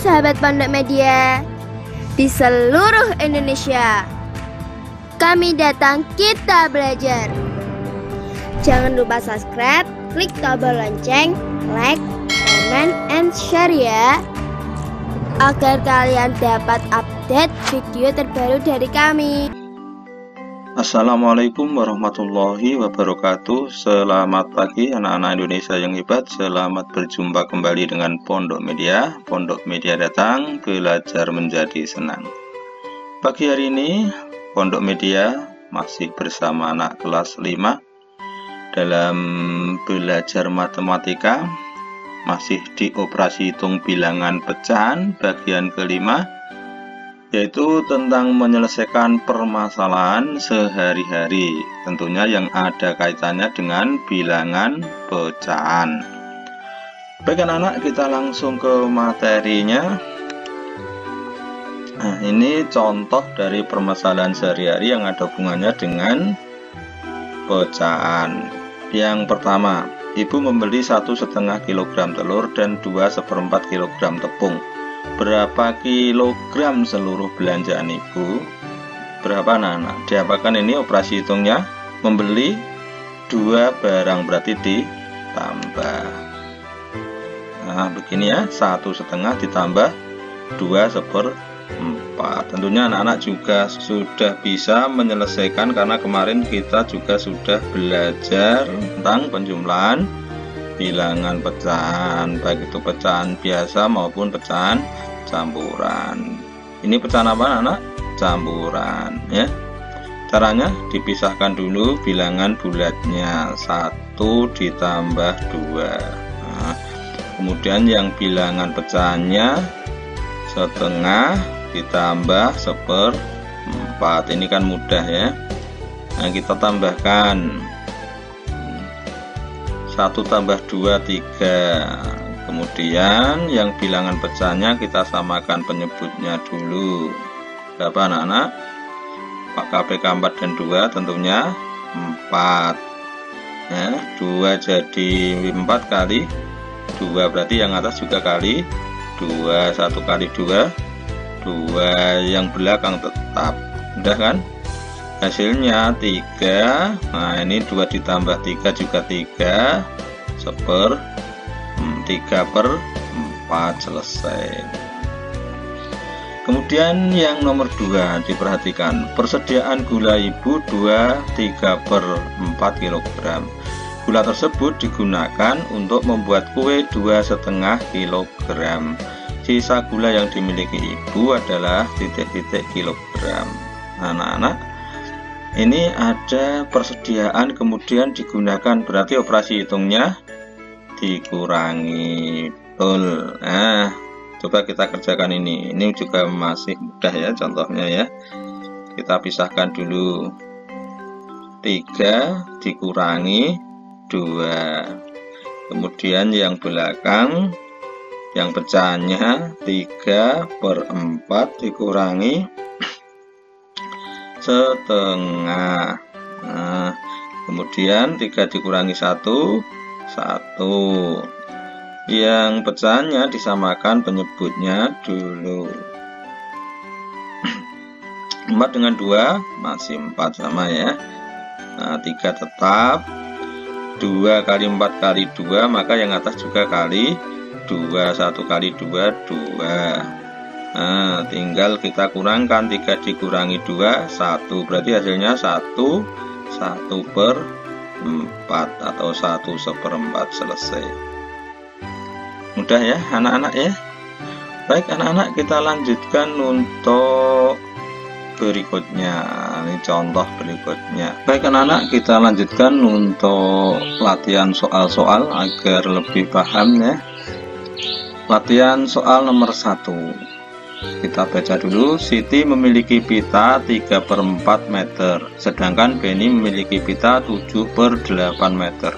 sahabat Pondok Media di seluruh Indonesia. Kami datang, kita belajar. Jangan lupa subscribe, klik tombol lonceng, like, comment, and share ya, agar kalian dapat update video terbaru dari kami. Assalamualaikum warahmatullahi wabarakatuh. Selamat pagi anak-anak Indonesia yang hebat. Selamat berjumpa kembali dengan Pondok Media. Pondok Media datang, belajar menjadi senang. Pagi hari ini Pondok Media masih bersama anak kelas 5 dalam belajar matematika. Masih di operasi hitung bilangan pecahan bagian kelima, yaitu tentang menyelesaikan permasalahan sehari-hari, tentunya yang ada kaitannya dengan bilangan pecahan. Baik anak-anak, kita langsung ke materinya. Nah, ini contoh dari permasalahan sehari-hari yang ada hubungannya dengan pecahan. Yang pertama, ibu membeli 1,5 kg telur dan 2,4 kg tepung. Berapa kilogram seluruh belanjaan ibu? Berapa anak-anak? Diapakan ini operasi hitungnya? Membeli 2 barang berarti ditambah. Nah begini ya, 1,5 ditambah 2/4. Tentunya anak-anak juga sudah bisa menyelesaikan, karena kemarin kita juga sudah belajar tentang penjumlahan bilangan pecahan, baik itu pecahan biasa maupun pecahan campuran. Ini pecahan apa anak? Campuran ya. Caranya dipisahkan dulu bilangan bulatnya, 1 ditambah 2. Nah, kemudian yang bilangan pecahannya 1/2 ditambah 1/4. Ini kan mudah ya. Nah kita tambahkan 1 tambah 2, 3. Kemudian yang bilangan pecahannya kita samakan penyebutnya dulu. Berapa anak-anak? KPK 4 dan 2 tentunya 4 ya. 2 jadi 4 kali 2, berarti yang atas juga kali 2. 1 kali 2 2, yang belakang tetap. Udah kan? Hasilnya 3. Nah ini 2 ditambah 3 juga 3, 3/4 selesai. Kemudian yang nomor 2 diperhatikan, persediaan gula ibu 3/4 kg. Gula tersebut digunakan untuk membuat kue 2,5 kg. Sisa gula yang dimiliki ibu adalah titik-titik kilogram. Anak-anak, ini ada persediaan kemudian digunakan, berarti operasi hitungnya dikurangi. Betul. Nah, coba kita kerjakan ini. Ini juga masih mudah ya contohnya ya. Kita pisahkan dulu. 3 dikurangi 2. Kemudian yang belakang, yang pecahannya 3/4 dikurangi 1/2. Nah, kemudian 3 dikurangi 1, 1. Yang pecahannya disamakan penyebutnya dulu. 4 dengan 2 masih 4 sama ya. Nah 3 tetap. 2 kali 4 kali 2, maka yang atas juga kali 2. 1 kali 2, 2. Nah tinggal kita kurangkan, 3 dikurangi 2, 1. Berarti hasilnya 1/4 atau 1/4 selesai. Mudah ya anak-anak ya. Baik anak-anak, kita lanjutkan untuk berikutnya. Ini contoh berikutnya. Baik anak-anak, kita lanjutkan untuk latihan soal-soal agar lebih paham ya. Latihan soal nomor 1. Kita baca dulu. Siti memiliki pita 3/4 meter, sedangkan Benny memiliki pita 7/8 meter.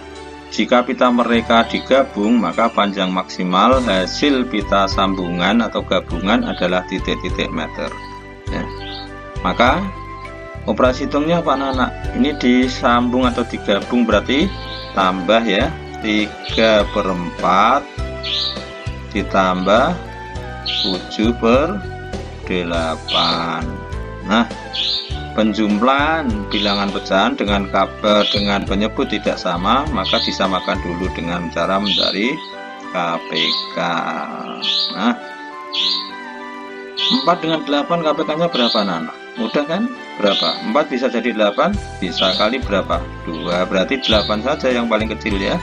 Jika pita mereka digabung, maka panjang maksimal hasil pita sambungan atau gabungan adalah titik-titik meter ya. Maka operasi hitungnya apa anak-anak? Ini disambung atau digabung, berarti tambah ya. 3/4 ditambah 7/8. Nah, penjumlahan bilangan pecahan dengan penyebut tidak sama, maka disamakan dulu dengan cara mencari KPK. Nah, 4 dengan 8 KPK-nya berapa, anak? Mudah kan? Berapa? 4 bisa jadi 8, bisa kali berapa? 2, berarti 8 saja yang paling kecil ya.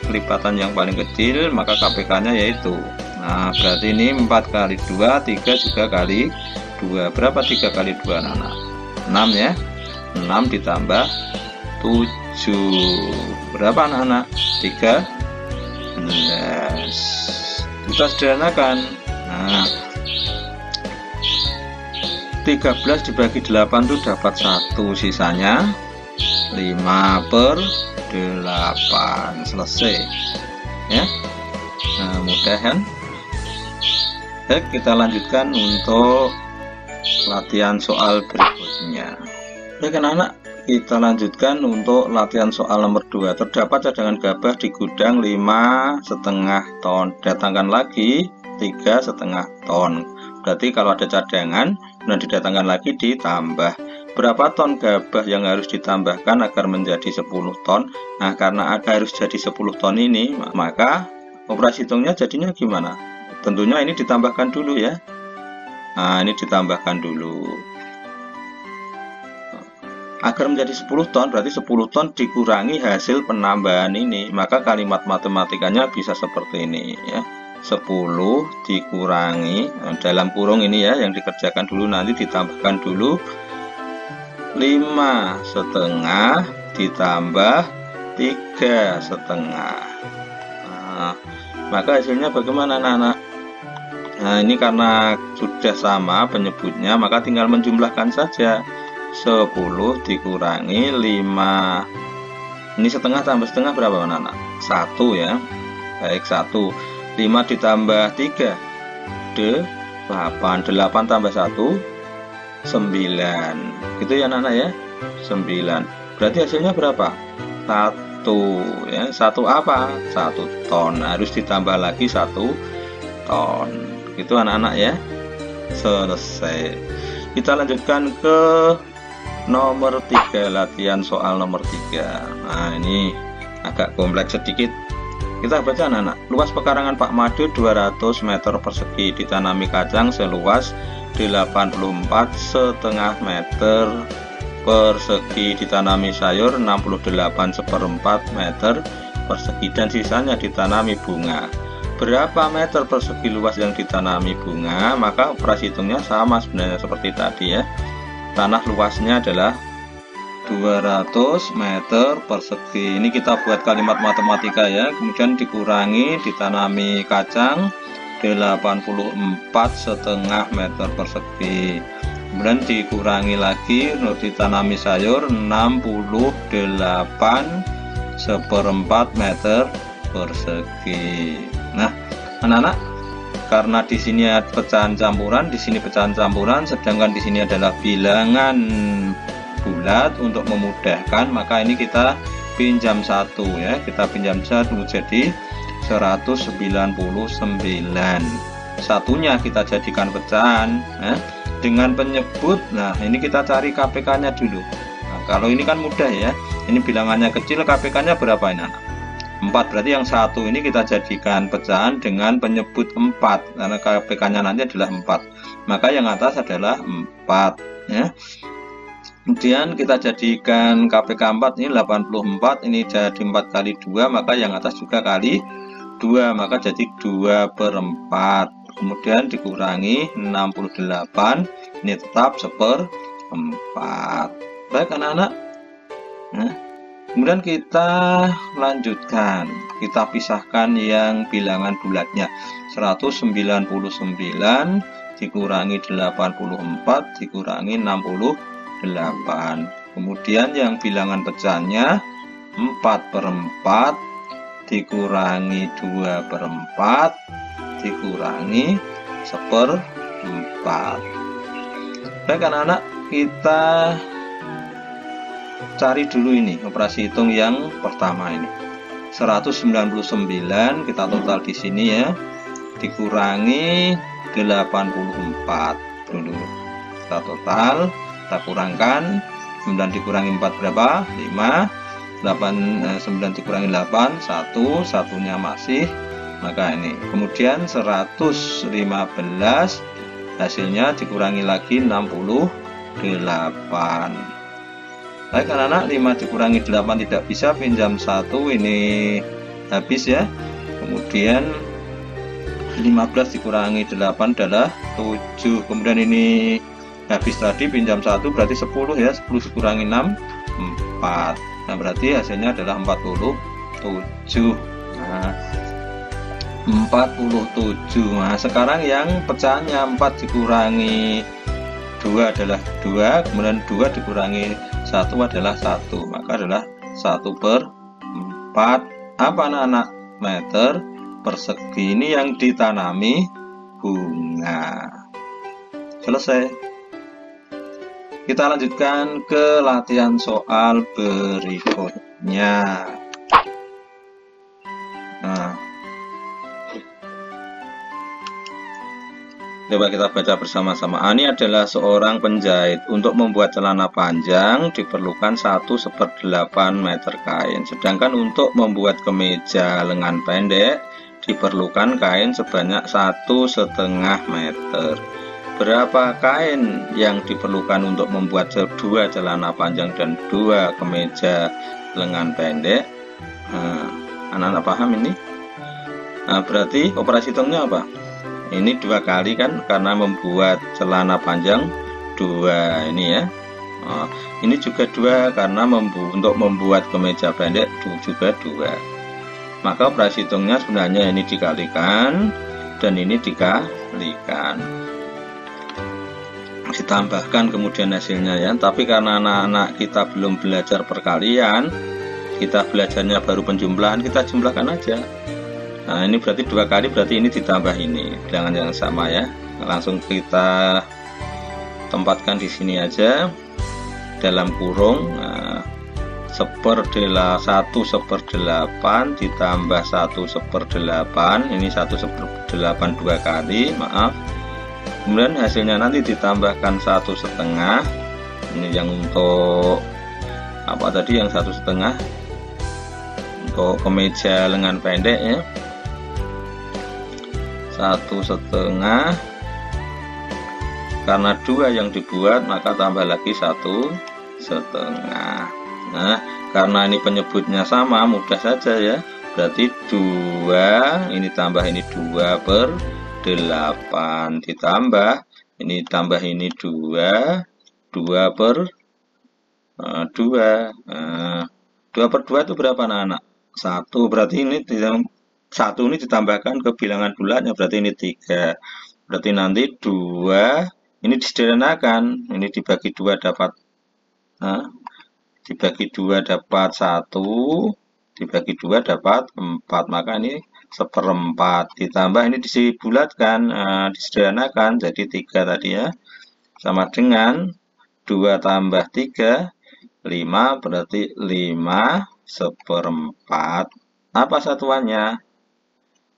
Kelipatan yang paling kecil, maka KPK-nya yaitu. Nah, berarti ini 4 kali 2, 3 juga kali 2. Berapa 3 kali 2, anak? 6 ya. 6 ditambah 7. Berapa, anak-anak? 13. Kita sederhanakan. Nah, 13 dibagi 8 itu dapat 1, sisanya 5/8. Selesai ya. Nah, mudah kan? Baik, kita lanjutkan untuk latihan soal berikutnya. Baik anak-anak, kita lanjutkan untuk latihan soal nomor 2. Terdapat cadangan gabah di gudang 5,5 ton. Datangkan lagi 3,5 ton. Berarti kalau ada cadangan, nah didatangkan lagi ditambah. Berapa ton gabah yang harus ditambahkan agar menjadi 10 ton? Nah, karena harus jadi 10 ton ini, maka operasi hitungnya jadinya gimana? Tentunya ini ditambahkan dulu ya. Nah, ini ditambahkan dulu. Agar menjadi 10 ton, berarti 10 ton dikurangi hasil penambahan ini. Maka kalimat matematikanya bisa seperti ini ya. 10 dikurangi, dalam kurung ini ya, yang dikerjakan dulu, nanti ditambahkan dulu 5,5 ditambah 3,5. Nah, maka hasilnya bagaimana anak-anak? Nah, ini karena sudah sama penyebutnya, maka tinggal menjumlahkan saja. 10 dikurangi 5. Ini setengah tambah setengah berapa anak-anak? 1 ya. Baik, 1. 5 ditambah 3 8. 8 tambah 1 9. Gitu ya anak-anak ya. 9. Berarti hasilnya berapa? 1 ya. 1 apa? 1 ton. Harus ditambah lagi 1 ton. Gitu anak-anak ya. Selesai. Kita lanjutkan ke nomor 3, latihan soal nomor 3. Nah, ini agak kompleks sedikit. Kita baca anak-anak. Luas pekarangan Pak Made 200 meter persegi, ditanami kacang seluas 84,5 meter persegi, ditanami sayur 68,4 meter persegi, dan sisanya ditanami bunga. Berapa meter persegi luas yang ditanami bunga? Maka operasi hitungnya sama sebenarnya seperti tadi ya. Tanah luasnya adalah 200 meter persegi. Ini kita buat kalimat matematika ya. Kemudian dikurangi ditanami kacang 84,5 meter persegi. Kemudian dikurangi lagi ditanami sayur 68,4 meter persegi. Nah, anak-anak, karena di sini ada pecahan campuran, di sini pecahan campuran, sedangkan di sini adalah bilangan bulat, untuk memudahkan maka ini kita pinjam 1 ya, kita pinjam 1 jadi 199. Satunya kita jadikan pecahan ya, dengan penyebut. Nah, ini kita cari KPK nya dulu. Nah, kalau ini kan mudah ya, ini bilangannya kecil, KPK nya berapa ini anak? 4. Berarti yang 1 ini kita jadikan pecahan dengan penyebut 4, karena KPK nya nanti adalah 4, maka yang atas adalah 4 ya. Kemudian kita jadikan KPK 4 ini 84, ini jadi 4 kali 2, maka yang atas juga kali 2, maka jadi 2/4. Kemudian dikurangi 68, ini tetap 1/4. Baik anak-anak. Nah, kemudian kita lanjutkan, kita pisahkan yang bilangan bulatnya. 199 dikurangi 84 dikurangi 68. Kemudian yang bilangan pecahnya 4/4 dikurangi 2/4 dikurangi 1/4. Baik anak-anak, kita cari dulu ini operasi hitung yang pertama ini. 199 kita total di sini ya, dikurangi 84 dulu. Kita total, kita kurangkan 9 dikurangi 4 berapa? 5. 9 dikurangi 8 1, satunya masih, maka ini kemudian 115 hasilnya dikurangi lagi 68. Baik anak-anak, 5 dikurangi 8 tidak bisa, pinjam 1 ini habis ya. Kemudian 15 dikurangi 8 adalah 7. Kemudian ini habis tadi, pinjam 1 berarti 10 ya. 10 dikurangi 6 4. Nah berarti hasilnya adalah 47. Nah, 47. Nah sekarang yang pecahannya 4 dikurangi 2 adalah 2, kemudian 2 dikurangi 1 adalah 1, maka adalah 1/4 apa anak-anak? Meter persegi. Ini yang ditanami bunga. Selesai. Kita lanjutkan ke latihan soal berikutnya. Nah, coba kita baca bersama-sama. Ini adalah seorang penjahit. Untuk membuat celana panjang diperlukan 1/8 meter kain. Sedangkan untuk membuat kemeja lengan pendek diperlukan kain sebanyak 1,5 meter. Berapa kain yang diperlukan untuk membuat 2 celana panjang dan 2 kemeja lengan pendek? Anak-anak paham ini? Nah, berarti operasi hitungnya apa? Ini 2 kali kan, karena membuat celana panjang 2 ini ya. Ini juga 2 karena untuk membuat kemeja pendek juga 2. Maka operasi hitungnya sebenarnya ini dikalikan dan ini dikalikan. Ditambahkan kemudian hasilnya ya. Tapi karena anak-anak kita belum belajar perkalian, kita belajarnya baru penjumlahan, kita jumlahkan aja. Nah ini berarti 2 kali, berarti ini ditambah ini bilangan yang sama ya. Langsung kita tempatkan di sini aja dalam kurung. 1/8 ditambah 1/8, ini 1/8 2 kali, maaf. Kemudian hasilnya nanti ditambahkan 1,5. Ini yang untuk apa tadi, yang 1,5 untuk kemeja lengan pendek ya. 1,5 karena 2 yang dibuat maka tambah lagi 1,5. Nah karena ini penyebutnya sama, mudah saja ya. Berarti 2 ini tambah ini 2/8 ditambah ini tambah ini 2/2. 2/2 itu berapa anak-anak? 1. Berarti ini 1 ini ditambahkan ke bilangan bulatnya, berarti ini 3. Berarti nanti 2 ini disederhanakan, ini dibagi 2 dapat dibagi 2 dapat 1, dibagi 2 dapat 4, maka ini 1/4 ditambah ini dibulatkan, disederhanakan jadi 3 tadi ya, sama dengan 2 tambah 3 5, berarti 5/4. Apa satuannya?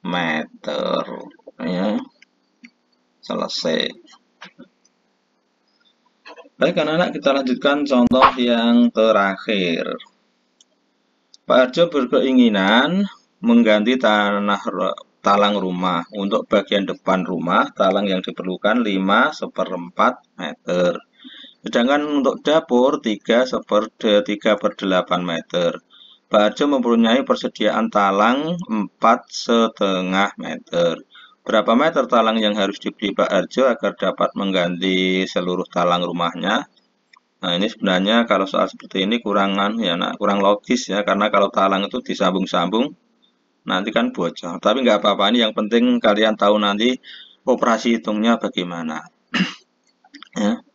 Meter ya. Selesai. Baik anak-anak, kita lanjutkan contoh yang terakhir. Pak Harjo berkeinginan mengganti talang rumah. Untuk bagian depan rumah, talang yang diperlukan 5/4 meter. Sedangkan untuk dapur 3/8 meter. Pak Harjo mempunyai persediaan talang 4,5 meter. Berapa meter talang yang harus dibeli Pak Harjo agar dapat mengganti seluruh talang rumahnya? Nah ini sebenarnya kalau soal seperti ini kurang logis ya, karena kalau talang itu disambung-sambung nanti kan bocor. Tapi nggak apa-apa, ini yang penting kalian tahu nanti operasi hitungnya bagaimana. Ya.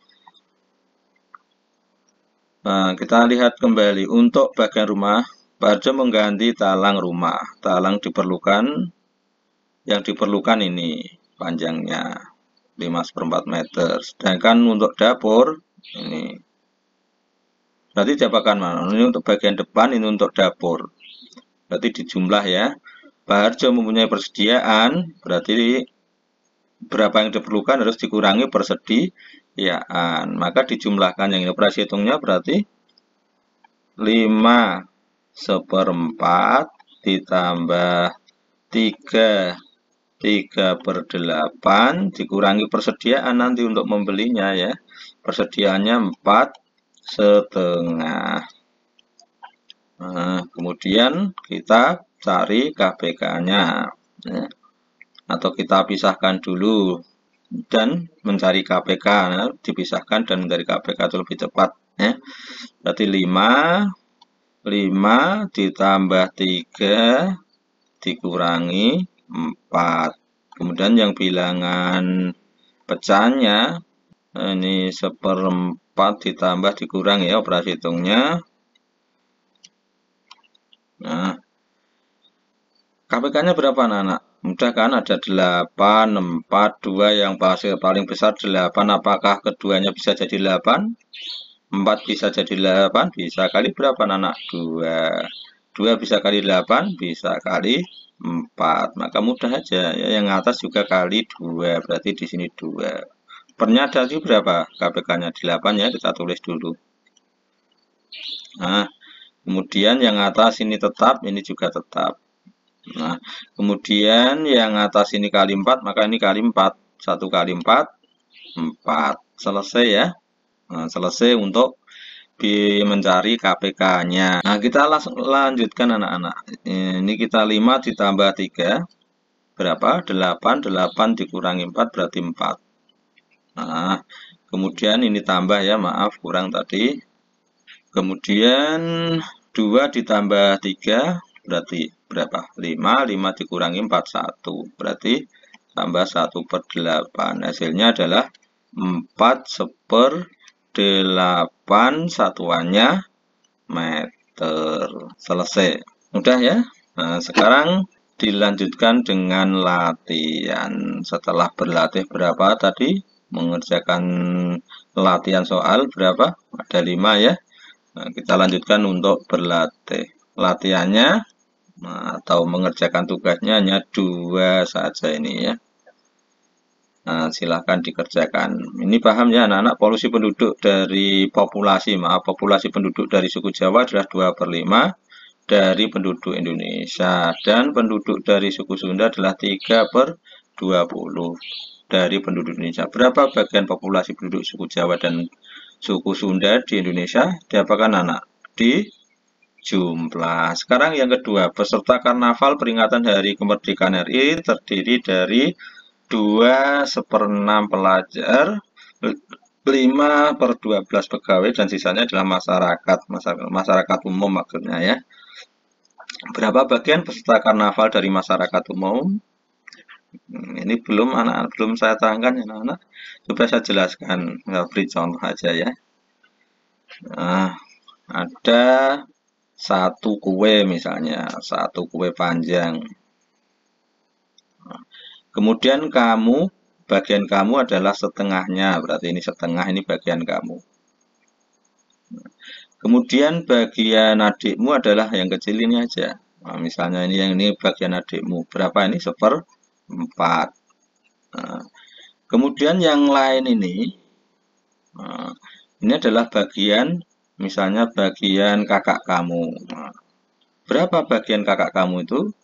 Nah, kita lihat kembali untuk bagian rumah. Pak Harjo mengganti talang rumah. Talang yang diperlukan ini panjangnya 5/4 meter. Sedangkan untuk dapur ini berarti diapakan mana? Ini untuk bagian depan, ini untuk dapur. Berarti dijumlah ya. Pak Harjo mempunyai persediaan, berarti berapa yang diperlukan harus dikurangi persediaan. Maka dijumlahkan yang ini operasi hitungnya berarti 5/4 ditambah 3/8 dikurangi persediaan nanti untuk membelinya ya. Persediaannya 4,5. Nah, kemudian kita cari KPK-nya ya. Atau kita pisahkan dulu dan mencari KPK, nah, dipisahkan dan mencari KPK itu lebih cepat ya. Berarti 5 ditambah 3 dikurangi 4. Kemudian yang bilangan pecahnya ini 1/4 ditambah dikurangi ya operasi hitungnya. Nah, KPK-nya berapa anak-anak? Mudah kan, ada 8, 4, 2 yang paling besar 8. Apakah keduanya bisa jadi 8? 4 bisa jadi 8, bisa kali berapa anak? 2. 2 bisa kali 8, bisa kali 4. Maka mudah aja ya, yang atas juga kali 2, berarti di sini 2. Pernya tadi berapa? KPK-nya 8 ya, kita tulis dulu. Nah, kemudian yang atas ini tetap, ini juga tetap. Nah, kemudian yang atas ini kali 4, maka ini kali 4. 1 kali 4, 4. Selesai ya. Nah, selesai untuk mencari KPK-nya. Nah, kita langsung lanjutkan anak-anak. Ini kita 5 ditambah 3. Berapa? 8. 8 dikurangi 4 berarti 4. Nah, kemudian ini tambah ya, maaf kurang tadi. Kemudian 2 ditambah 3 berarti berapa? 5. 5 dikurangi 4, 1. Berarti tambah 1/8. Hasilnya adalah 4/8 satuannya meter. Selesai. Mudah ya? Nah, sekarang dilanjutkan dengan latihan. Setelah berlatih berapa tadi? Mengerjakan latihan soal berapa? Ada 5 ya. Nah, kita lanjutkan untuk berlatih. Latihannya atau mengerjakan tugasnya hanya 2 saja ini ya. Nah, silahkan dikerjakan. Ini paham ya anak-anak, polusi penduduk dari populasi, populasi penduduk dari suku Jawa adalah 2/5 dari penduduk Indonesia. Dan penduduk dari suku Sunda adalah 3/20 dari penduduk Indonesia. Berapa bagian populasi penduduk suku Jawa dan suku Sunda di Indonesia? Diapakan anak? Di jumlah. Sekarang yang kedua, peserta karnaval peringatan Hari Kemerdekaan RI terdiri dari 2/6 pelajar, 5/12 pegawai, dan sisanya adalah masyarakat umum maksudnya ya. Berapa bagian peserta karnaval dari masyarakat umum? Ini belum saya terangkan ya anak-anak. Coba saya jelaskan, beri contoh aja ya. Nah, ada 1 kue misalnya, 1 kue panjang. Kemudian bagian kamu adalah setengahnya, berarti ini setengah, ini bagian kamu. Kemudian bagian adikmu adalah yang kecil ini aja. Nah, misalnya ini bagian adikmu, berapa ini? 1/4. Nah, kemudian yang lain ini adalah bagian, misalnya bagian kakak kamu. Nah, berapa bagian kakak kamu itu?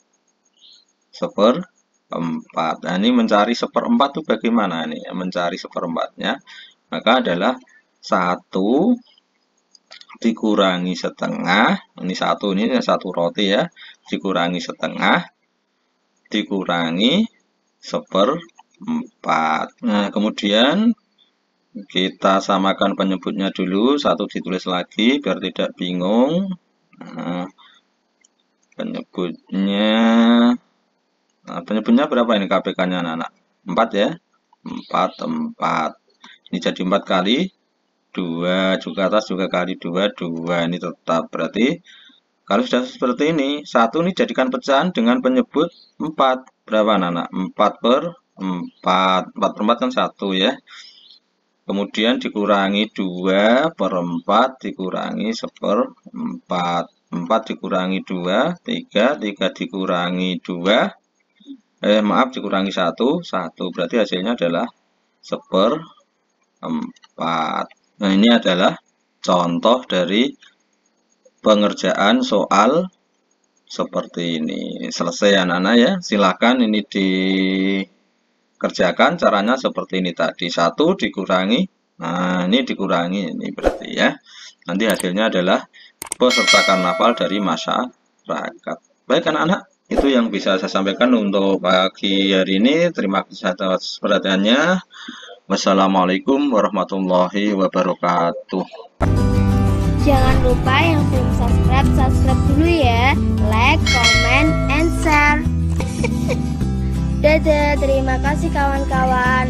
1/4. Nah, ini mencari 1/4 itu bagaimana nih? Mencari 1/4-nya, maka adalah 1 dikurangi setengah. Ini 1, ini 1 roti ya. Dikurangi setengah, dikurangi 1/4. Nah, kemudian kita samakan penyebutnya dulu. 1 ditulis lagi biar tidak bingung. Nah, penyebutnya berapa ini KPK-nya anak-anak? 4 ya. 4/4. Ini jadi 4 kali 2, juga atas juga kali 2, 2. Ini tetap. Berarti kalau sudah seperti ini, 1 ini jadikan pecahan dengan penyebut 4. Berapa anak-anak? 4/4. 4/4 kan 1 ya. Kemudian dikurangi 2/4 dikurangi 1/4. 4 dikurangi 2, 3 dikurangi 2, Maaf, dikurangi 1, 1 berarti hasilnya adalah 1/4. Nah, ini adalah contoh dari pengerjaan soal seperti ini. Selesai anak-anak ya, silakan ini dikerjakan caranya seperti ini tadi. 1 dikurangi, nah ini dikurangi, ini berarti ya. Nanti hasilnya adalah peserta karnaval dari masyarakat. Baik anak-anak, itu yang bisa saya sampaikan untuk pagi hari ini. Terima kasih atas perhatiannya. Wassalamualaikum warahmatullahi wabarakatuh. Jangan lupa yang belum subscribe dulu ya. Like, comment, and share. Dadah, terima kasih kawan-kawan.